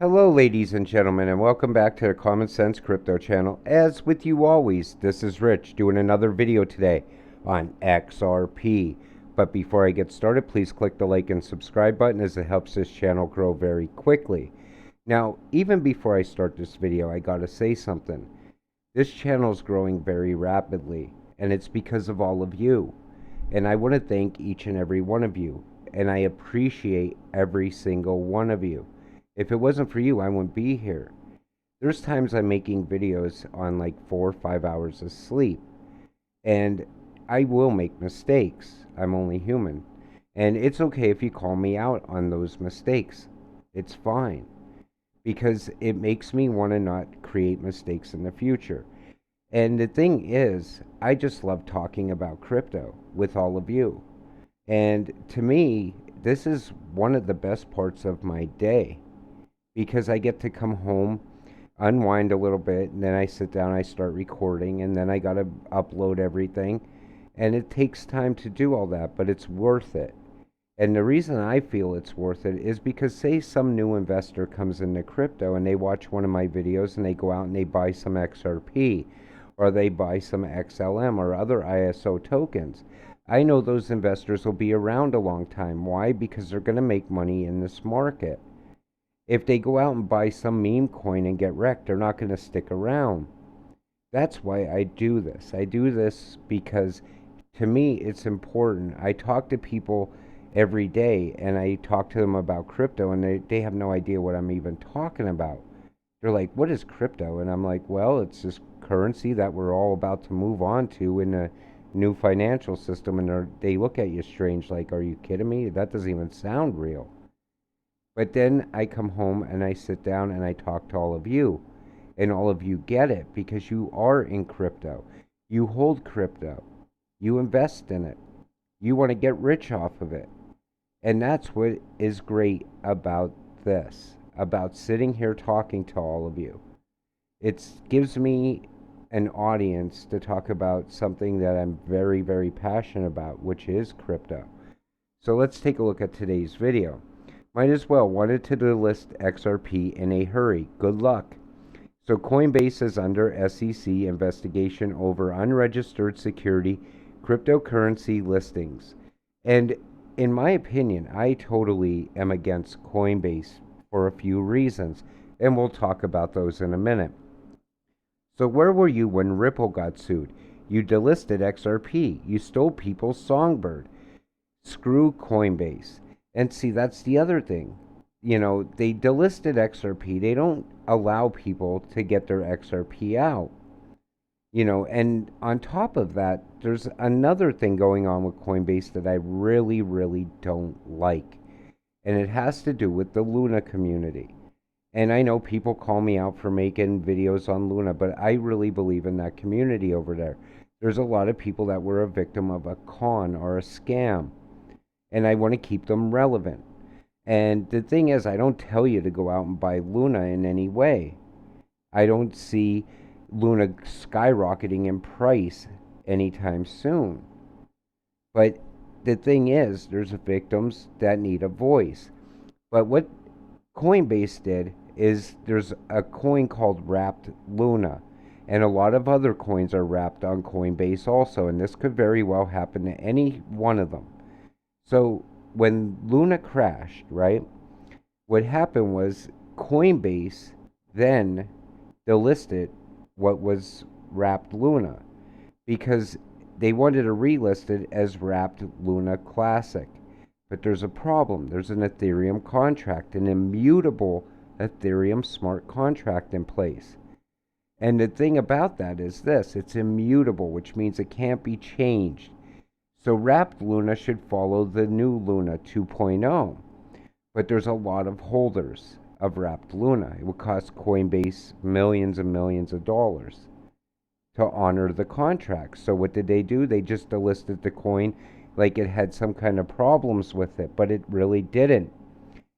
Hello, ladies and gentlemen, and welcome back to the Common Sense Crypto channel. As with you always, this is Rich doing another video today on XRP. But before I get started, please click the like and subscribe button as it helps this channel grow very quickly. Now, even before I start this video, I gotta say something. This channel is growing very rapidly, and it's because of all of you. And I want to thank each and every one of you, and I appreciate every single one of you. If it wasn't for you, I wouldn't be here. There's times I'm making videos on like 4 or 5 hours of sleep, and I will make mistakes. I'm only human. And it's okay if you call me out on those mistakes. It's fine because it makes me want to not create mistakes in the future. And the thing is, I just love talking about crypto with all of you. And to me, this is one of the best parts of my day because I get to come home, unwind a little bit, and then I sit down, I start recording, and then I got to upload everything. And it takes time to do all that, but it's worth it. And the reason I feel it's worth it is because, say, some new investor comes into crypto and they watch one of my videos and they go out and they buy some XRP or they buy some XLM or other ISO tokens. I know those investors will be around a long time. Why? Because they're going to make money in this market. If they go out and buy some meme coin and get wrecked, they're not going to stick around. That's why I do this. I do this because to me it's important. I talk to people every day and I talk to them about crypto and they have no idea what I'm even talking about. They're like, what is crypto? And I'm like, well, it's this currency that we're all about to move on to in a new financial system. And they look at you strange, like, are you kidding me? That doesn't even sound real. But then I come home and I sit down and I talk to all of you. And all of you get it because you are in crypto. You hold crypto. You invest in it. You want to get rich off of it. And that's what is great about this, about sitting here talking to all of you. It gives me an audience to talk about something that I'm very, very passionate about, which is crypto. So let's take a look at today's video. Might as well. Wanted to delist XRP in a hurry. Good luck. So Coinbase is under SEC investigation over unregistered security cryptocurrency listings. And in my opinion, I totally am against Coinbase for a few reasons, and we'll talk about those in a minute. So where were you when Ripple got sued? You delisted XRP. You stole people's songbird. Screw Coinbase. And see, that's the other thing. They delisted XRP. They don't allow people to get their XRP out. And on top of that, there's another thing going on with Coinbase that I really, really don't like. And it has to do with the Luna community. And I know people call me out for making videos on Luna, but I really believe in that community over there. There's a lot of people that were a victim of a con or a scam. And I want to keep them relevant. And the thing is, I don't tell you to go out and buy Luna in any way. I don't see Luna skyrocketing in price anytime soon. But the thing is, there's victims that need a voice. But what Coinbase did is there's a coin called Wrapped Luna. And a lot of other coins are wrapped on Coinbase also. And this could very well happen to any one of them. So when Luna crashed, right, what happened was Coinbase then delisted what was Wrapped Luna because they wanted to relist it as Wrapped Luna Classic. But there's a problem. There's an Ethereum contract, an immutable Ethereum smart contract in place. And the thing about that is this, it's immutable, which means it can't be changed. So Wrapped Luna should follow the new Luna 2.0. But there's a lot of holders of Wrapped Luna. It would cost Coinbase millions and millions of dollars to honor the contract. So what did they do? They just delisted the coin like it had some kind of problems with it, but it really didn't.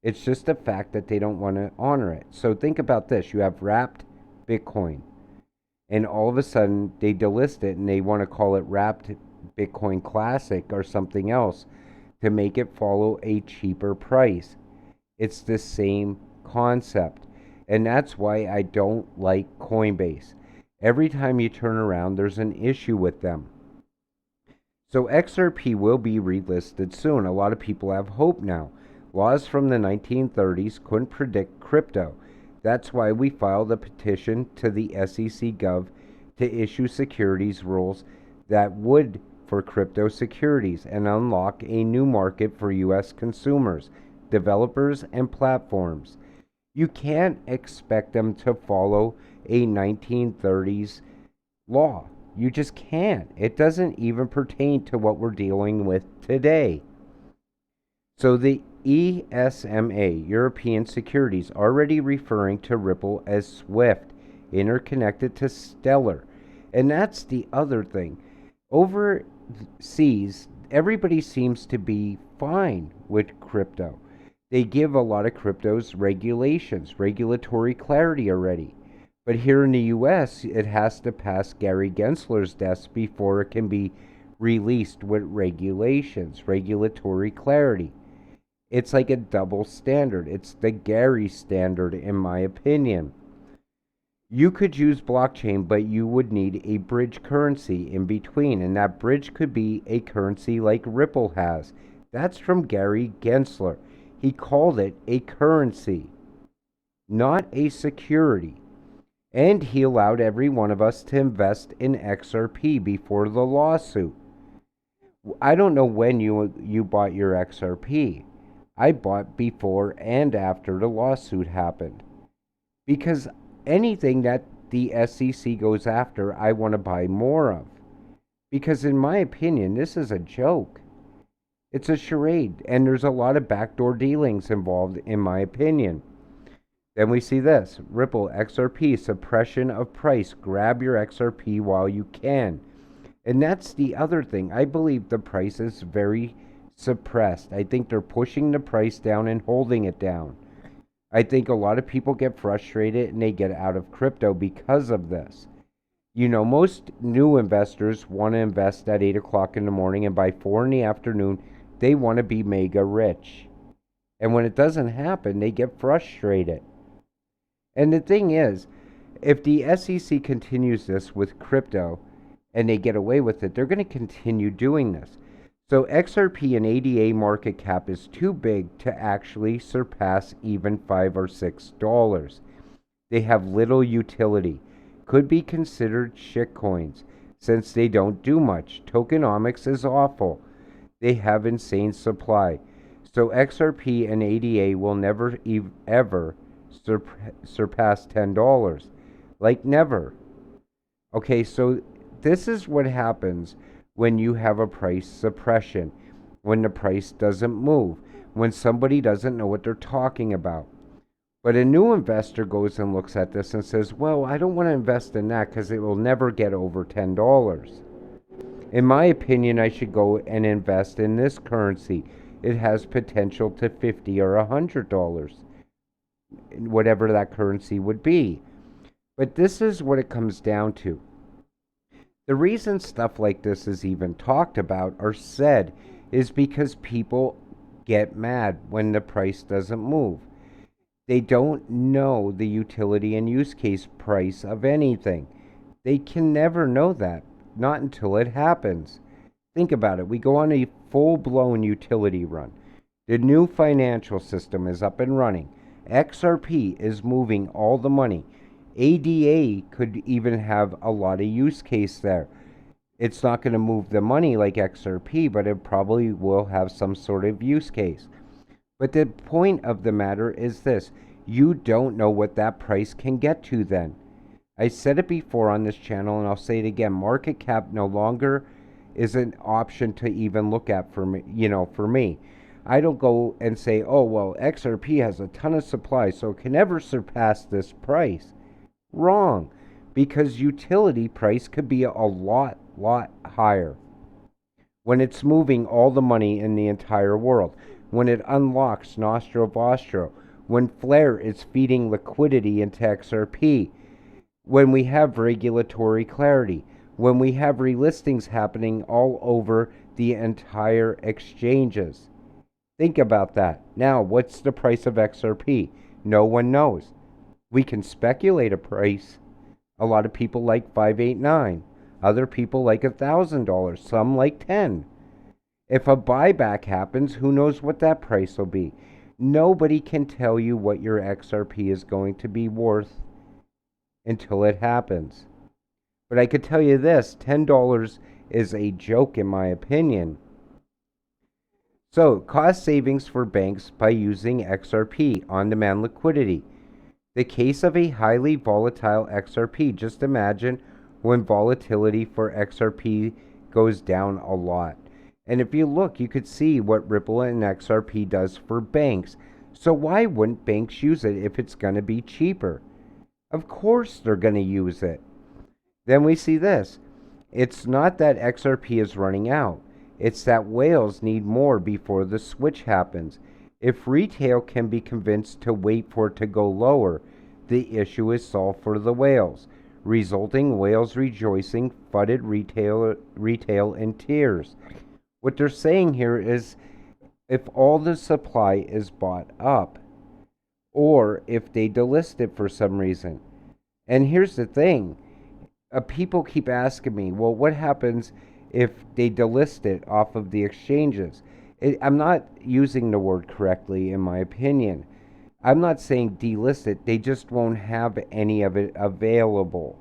It's just the fact that they don't want to honor it. So think about this. You have Wrapped Bitcoin, and all of a sudden they delist it and they want to call it Wrapped Bitcoin Classic or something else to make it follow a cheaper price. It's the same concept. And that's why I don't like Coinbase. Every time you turn around, there's an issue with them. So XRP will be relisted soon. A lot of people have hope now. Laws from the 1930s couldn't predict crypto. That's why we filed a petition to the SEC Gov to issue securities rules that would for crypto securities and unlock a new market for U.S. consumers, developers, and platforms. You can't expect them to follow a 1930s law. You just can't. It doesn't even pertain to what we're dealing with today. So the ESMA, European Securities, already referring to Ripple as SWIFT, interconnected to Stellar. And that's the other thing. Overseas, everybody seems to be fine with crypto. They give a lot of cryptos regulations, regulatory clarity already. But here in the US, it has to pass Gary Gensler's desk before it can be released with regulations, regulatory clarity. It's like a double standard. It's the Gary standard, in my opinion. You could use blockchain, but you would need a bridge currency in between, and that bridge could be a currency like Ripple has. That's from Gary Gensler. He called it a currency, not a security. And he allowed every one of us to invest in XRP before the lawsuit. I don't know when you bought your XRP. I bought before and after the lawsuit happened. Because anything that the SEC goes after, I want to buy more of. Because in my opinion, this is a joke. It's a charade, and there's a lot of backdoor dealings involved, in my opinion. Then we see this, Ripple, XRP, suppression of price. Grab your XRP while you can. And that's the other thing. I believe the price is very suppressed. I think they're pushing the price down and holding it down. I think a lot of people get frustrated and they get out of crypto because of this. You know, most new investors want to invest at 8 o'clock in the morning, and by 4 in the afternoon, they want to be mega rich. And when it doesn't happen, they get frustrated. And the thing is, if the SEC continues this with crypto and they get away with it, they're going to continue doing this. So XRP and ADA market cap is too big to actually surpass even $5 or $6. They have little utility. Could be considered shitcoins since they don't do much. Tokenomics is awful. They have insane supply. So XRP and ADA will never ever surpass $10. Like never. Okay, so this is what happens when you have a price suppression, when the price doesn't move, when somebody doesn't know what they're talking about. But a new investor goes and looks at this and says, well, I don't want to invest in that because it will never get over $10. In my opinion, I should go and invest in this currency. It has potential to $50 or $100, whatever that currency would be. But this is what it comes down to. The reason stuff like this is even talked about or said is because people get mad when the price doesn't move. They don't know the utility and use case price of anything. They can never know that, not until it happens. Think about it. We go on a full-blown utility run. The new financial system is up and running. XRP is moving all the money. ADA could even have a lot of use case there. It's not going to move the money like XRP, but it probably will have some sort of use case. But the point of the matter is this. You don't know what that price can get to then. I said it before on this channel, and I'll say it again. Market cap no longer is an option to even look at for me, for me. I don't go and say, oh, well, XRP has a ton of supply, so it can never surpass this price. Wrong, because utility price could be a lot higher when it's moving all the money in the entire world, when it unlocks Nostro Vostro, when Flare is feeding liquidity into XRP, when we have regulatory clarity, when we have relistings happening all over the entire exchanges. Think about that. Now, what's the price of XRP? No one knows. We can speculate a price. A lot of people like 589. Other people like $1,000. Some like 10. If a buyback happens, who knows what that price will be? Nobody can tell you what your XRP is going to be worth until it happens. But I could tell you this, $10 is a joke in my opinion. So, cost savings for banks by using XRP, on-demand liquidity. The case of a highly volatile XRP. Just imagine when volatility for XRP goes down a lot. And if you look, you could see what Ripple and XRP does for banks. So why wouldn't banks use it if it's going to be cheaper? Of course they're going to use it. Then we see this. It's not that XRP is running out. It's that whales need more before the switch happens. If retail can be convinced to wait for it to go lower, the issue is solved for the whales, resulting whales rejoicing, flooded retail in tears. What they're saying here is if all the supply is bought up, or if they delist it for some reason. And here's the thing. People keep asking me, well, what happens if they delist it off of the exchanges? I'm not using the word correctly, in my opinion. I'm not saying delist it. They just won't have any of it available.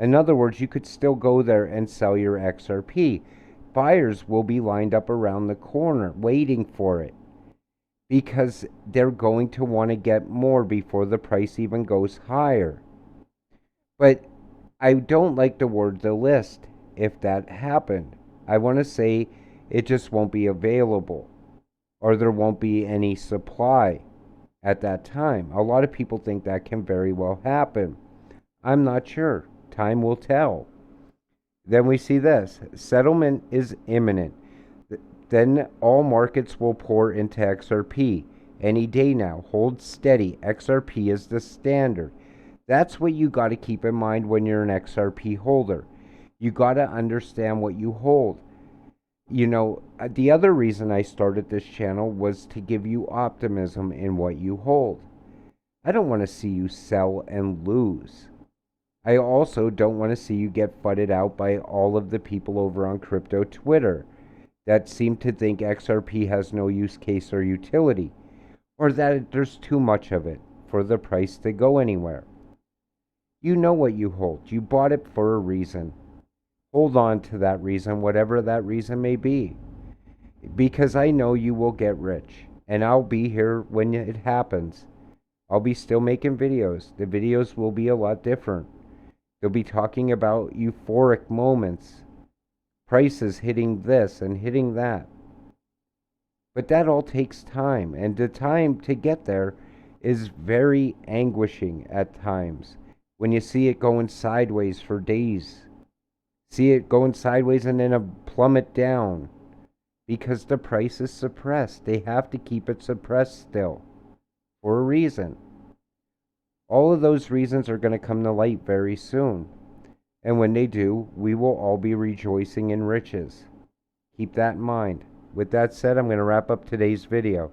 In other words, you could still go there and sell your XRP. Buyers will be lined up around the corner waiting for it because they're going to want to get more before the price even goes higher. But I don't like the word delist. If that happened, I want to say it just won't be available or there won't be any supply at that time. A lot of people think that can very well happen. I'm not sure. Time will tell. Then we see this. Settlement is imminent. Then all markets will pour into XRP. Any day now. Hold steady. XRP is the standard. That's what you got to keep in mind when you're an XRP holder. You got to understand what you hold. You know, the other reason I started this channel was to give you optimism in what you hold. I don't want to see you sell and lose. I also don't want to see you get fudded out by all of the people over on crypto Twitter that seem to think XRP has no use case or utility, or that there's too much of it for the price to go anywhere. You know what you hold. You bought it for a reason. Hold on to that reason, whatever that reason may be. Because I know you will get rich. And I'll be here when it happens. I'll be still making videos. The videos will be a lot different. They'll be talking about euphoric moments. Prices hitting this and hitting that. But that all takes time. And the time to get there is very anguishing at times. When you see it going sideways for days. See it going sideways and then a plummet down. Because the price is suppressed. They have to keep it suppressed still. For a reason. All of those reasons are going to come to light very soon. And when they do, we will all be rejoicing in riches. Keep that in mind. With that said, I'm going to wrap up today's video.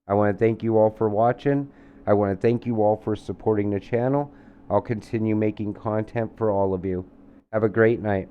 I want to thank you all for watching. I want to thank you all for supporting the channel. I'll continue making content for all of you. Have a great night.